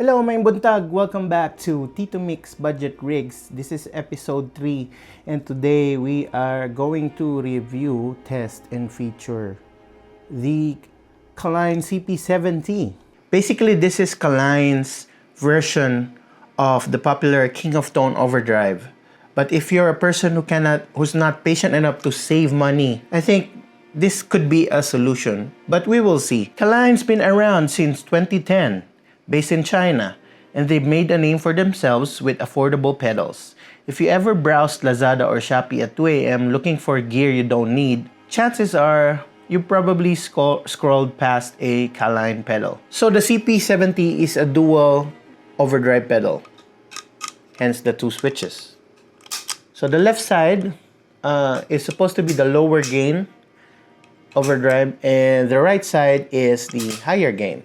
Hello, my buntag! Welcome back to Tito Mix Budget Rigs. This is episode 3 and today we are going to review, test, and feature the Caline CP-70. Basically, this is Caline's version of the popular King of Tone Overdrive. But if you're a person who's not patient enough to save money, I think this could be a solution. But we will see. Caline's been around since 2010. Based in China, and they've made a name for themselves with affordable pedals. If you ever browsed Lazada or Shopee at 2 a.m. looking for gear you don't need, chances are you probably scrolled past a Caline pedal. So the CP-70 is a dual overdrive pedal, hence the 2 switches. So the left side is supposed to be the lower gain overdrive, and the right side is the higher gain.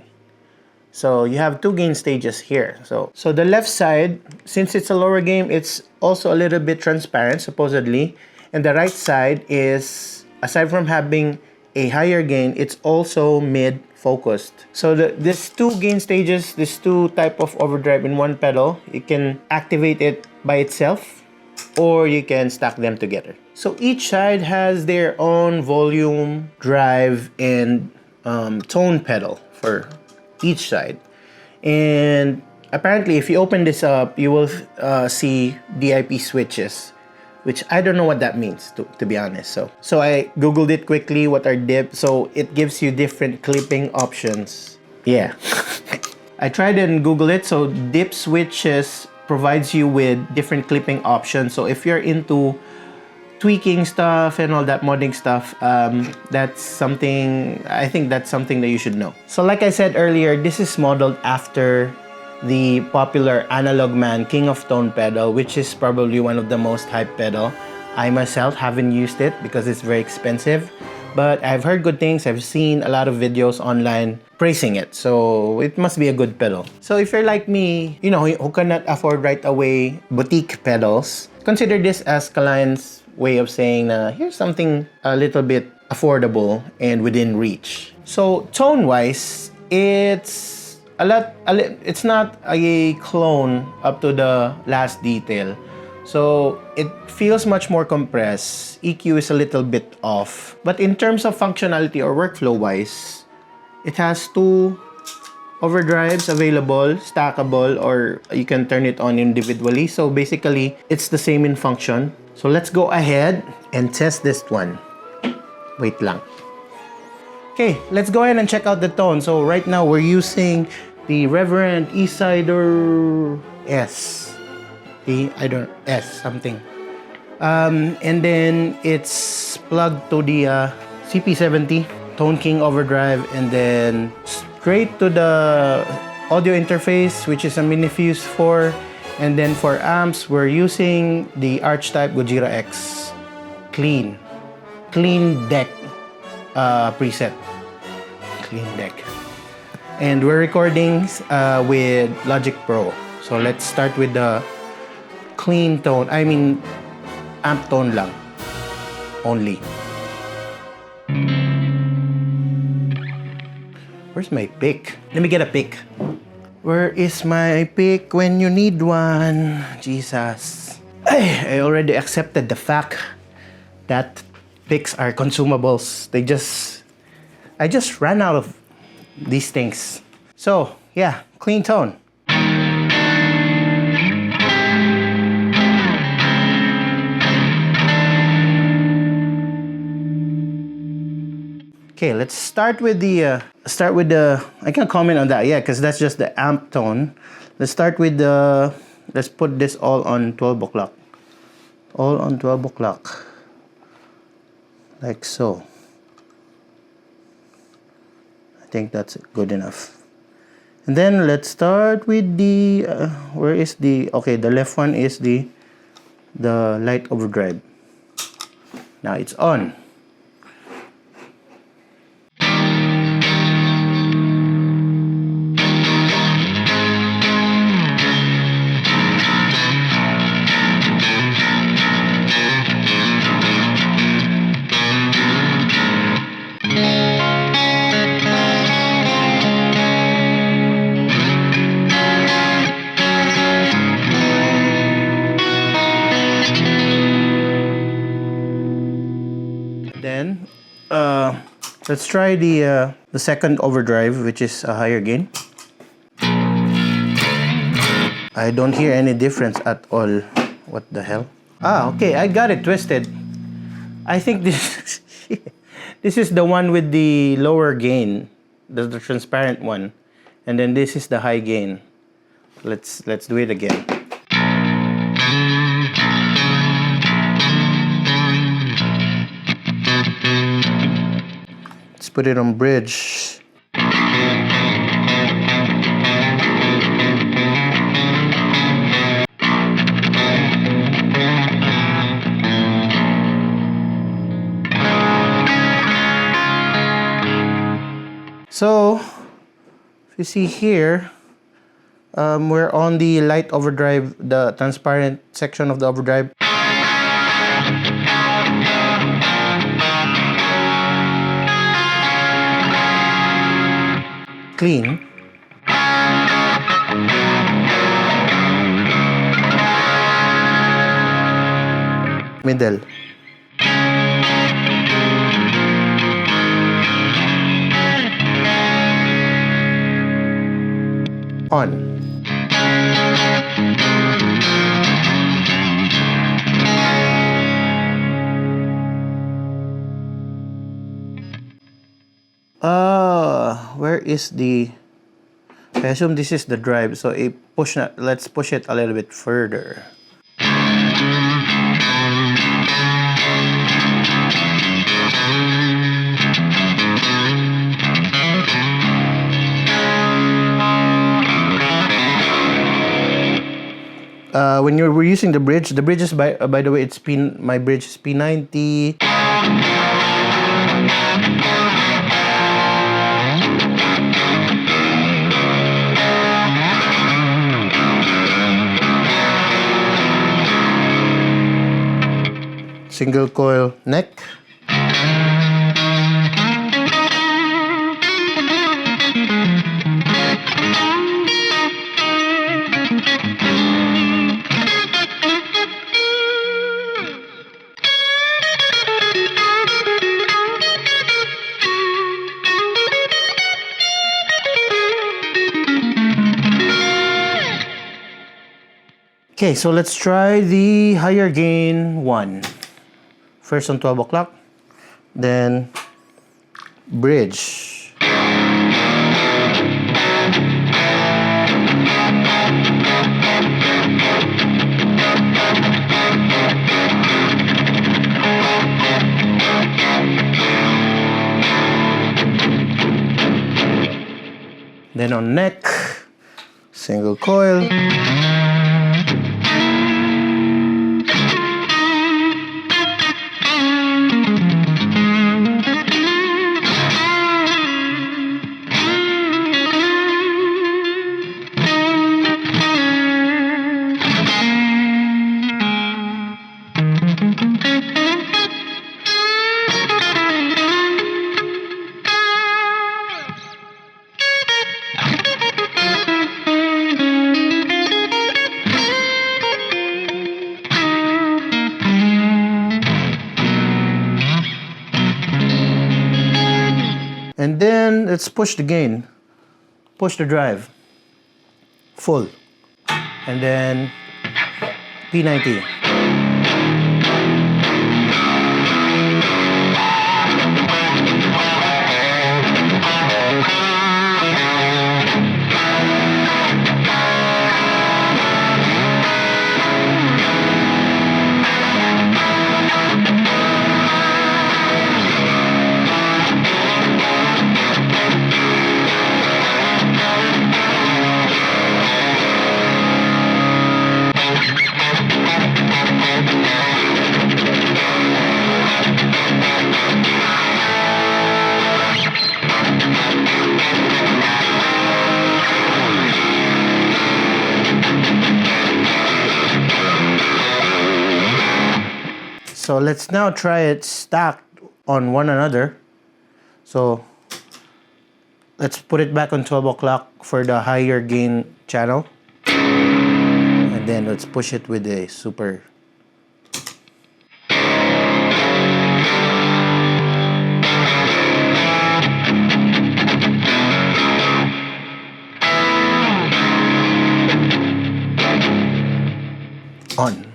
So you have 2 gain stages here. So the left side, since it's a lower gain, it's also a little bit transparent, supposedly. And the right side is, aside from having a higher gain, it's also mid-focused. So these 2 gain stages, these 2 type of overdrive in one pedal, you can activate it by itself, or you can stack them together. So each side has their own volume, drive, and tone pedal for each side. And apparently if you open this up, you will see DIP switches, which I don't know what that means, to be honest. So I googled it quickly, what are DIP. So it gives you different clipping options. Yeah. I tried and Google it. So DIP switches provides you with different clipping options. So if you're into tweaking stuff and all that modding stuff, that's something, I think that's something that you should know. So like I said earlier, this is modeled after the popular Analogman King of Tone pedal, which is probably one of the most hyped pedal. I myself haven't used it because it's very expensive, but I've heard good things. I've seen a lot of videos online praising it, so it must be a good pedal. So if you're like me, you know, who cannot afford right away boutique pedals, consider this as Caline's way of saying here's something a little bit affordable and within reach. So tone-wise, it's it's not a clone up to the last detail. So it feels much more compressed. EQ is a little bit off. But in terms of functionality or workflow-wise, it has 2 overdrives available, stackable, or you can turn it on individually. So basically, it's the same in function. So let's go ahead and test this one. Wait lang. Okay, let's go ahead and check out the tone. So right now we're using the Reverend Eastsider S. S something. And then it's plugged to the CP-70 Tone King Overdrive, and then straight to the audio interface, which is a Mini Fuse 4. And then for amps, we're using the Archetype GOJIRA X Clean Deck preset. Clean Deck. And we're recording with Logic Pro. So let's start with the clean tone. I mean, amp tone lang. Only. Where's my pick? Let me get a pick. Where is my pick when you need one? Jesus. I already accepted the fact that picks are consumables. I just ran out of these things. So, yeah, clean tone. Okay, let's start with the I can't comment on that yet because that's just the amp tone. Let's start with let's put this all on 12 o'clock. All on 12 o'clock. Like so. I think that's good enough. And then let's start with the where is the, okay, the left one is the light overdrive. Now it's on. Let's try the second overdrive, which is a higher gain. I don't hear any difference at all. What the hell? Ah, okay, I got it twisted. I think this this is the one with the lower gain, the transparent one, and then this is the high gain. Let's do it again. Let's put it on bridge. So, if you see here, we're on the light overdrive, the transparent section of the overdrive. Clean. Middle. On. Where is the... I assume this is the drive, so let's push it a little bit further. When we're using the bridge is by the way, my bridge is P90. Single coil neck. Okay, so let's try the higher gain one. First on 12 o'clock, then bridge. Then on neck, single coil. And then let's push the gain, push the drive, full, and then P90. So let's now try it stacked on one another. So let's put it back on 12 o'clock for the higher gain channel. And then let's push it with a super. on.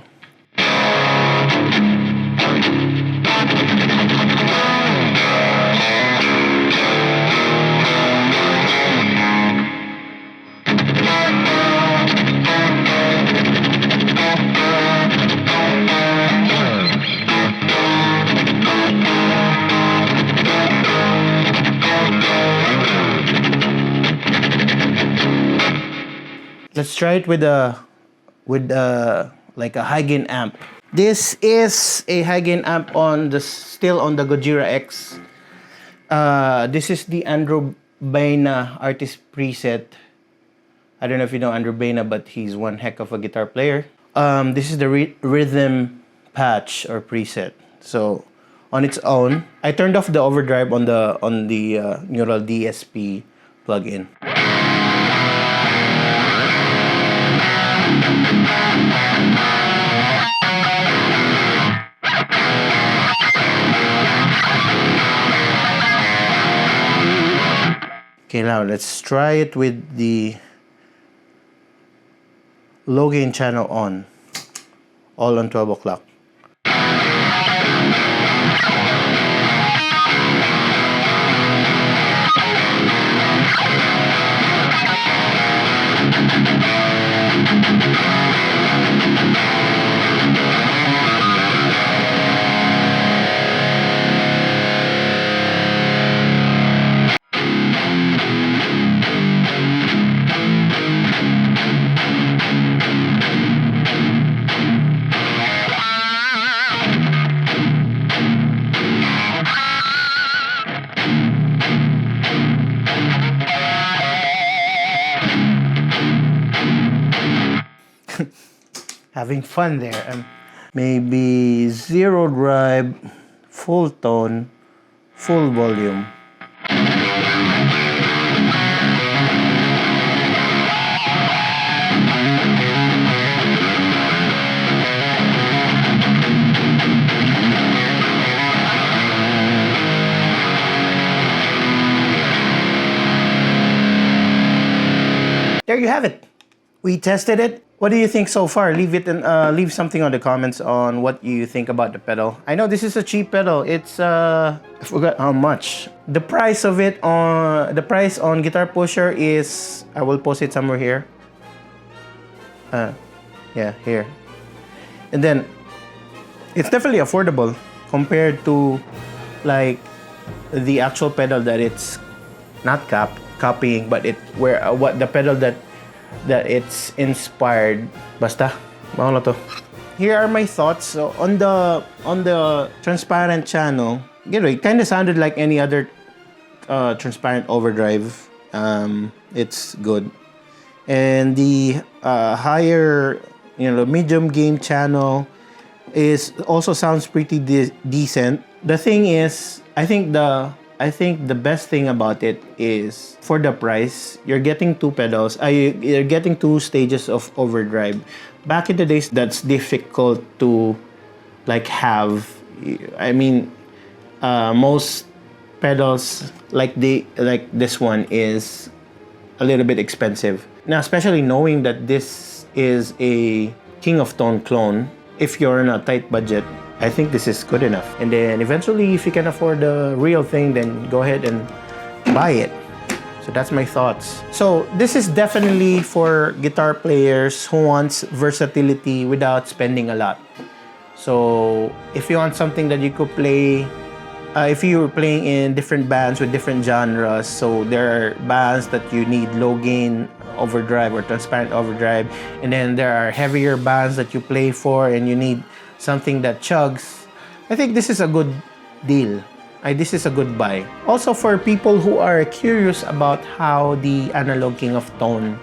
Let's try it with like a high gain amp. This is a high gain amp still on the GOJIRA X. This is the Andrew Baina artist preset. I don't know if you know Andrew Baina, but he's one heck of a guitar player. This is the rhythm patch or preset. So on its own, I turned off the overdrive on the neural DSP plugin. Okay, now let's try it with the low gain channel on, all on 12 o'clock. Having fun there. Maybe zero drive, full tone, full volume. There you have it. We tested it. What do you think so far? Leave something on the comments on what you think about the pedal. I know this is a cheap pedal. It's I forgot how much. The price on Guitar Pusher is, I will post it somewhere here. Yeah, here. And then it's definitely affordable compared to like the actual pedal that it's not copying, but what the pedal that it's inspired. Basta, mahal na to. Here are my thoughts. So on the transparent channel, it kind of sounded like any other transparent overdrive. It's good. And the higher, medium gain channel also sounds pretty decent. The thing is, I think the best thing about it is, for the price, you're getting two pedals. You're getting two stages of overdrive. Back in the days, that's difficult to have. I mean, most pedals like this one is a little bit expensive. Now, especially knowing that this is a King of Tone clone, if you're on a tight budget, I think this is good enough. And then eventually, if you can afford the real thing, then go ahead and buy it. So that's my thoughts. So this is definitely for guitar players who wants versatility without spending a lot. So if you want something that you could play, if you're playing in different bands with different genres, so there are bands that you need low gain overdrive or transparent overdrive, and then there are heavier bands that you play for and you need something that chugs. I think this is a good deal. This is a good buy. Also, for people who are curious about how the Analog King of Tone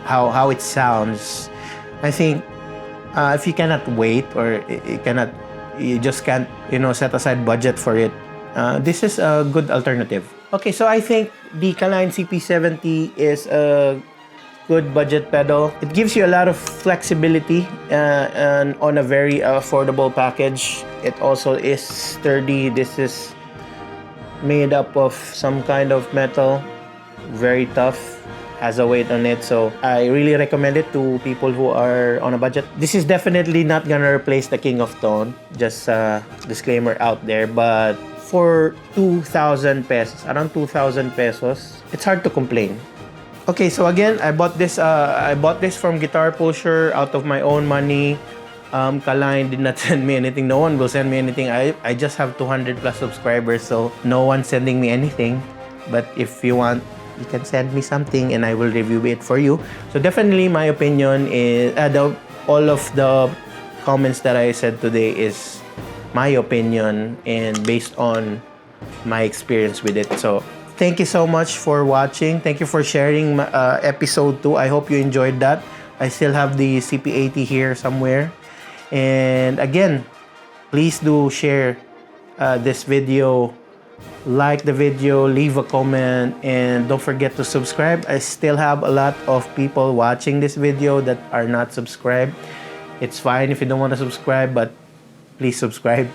how it sounds, I think if you cannot wait, or you just can't set aside budget for it, this is a good alternative. Okay, so I think the Caline CP-70 is a good budget pedal. It gives you a lot of flexibility and on a very affordable package. It also is sturdy. This is made up of some kind of metal, very tough. has a weight on it. So I really recommend it to people who are on a budget. This is definitely not gonna replace the King of Tone. Just a disclaimer out there. But for 2,000 pesos, around 2,000 pesos, it's hard to complain. Okay, so again, I bought this from Guitar Pusher out of my own money. Caline did not send me anything. No one will send me anything. I just have 200 plus subscribers, so no one's sending me anything. But if you want, you can send me something and I will review it for you. So definitely my opinion is, all of the comments that I said today is my opinion and based on my experience with it. So thank you so much for watching. Thank you for sharing episode 2. I hope you enjoyed that. I still have the CP-80 here somewhere. And again, please do share this video, like the video, leave a comment, and don't forget to subscribe. I still have a lot of people watching this video that are not subscribed. It's fine if you don't want to subscribe, but please subscribe.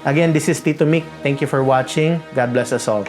Again, this is Tito Mick. Thank you for watching. God bless us all.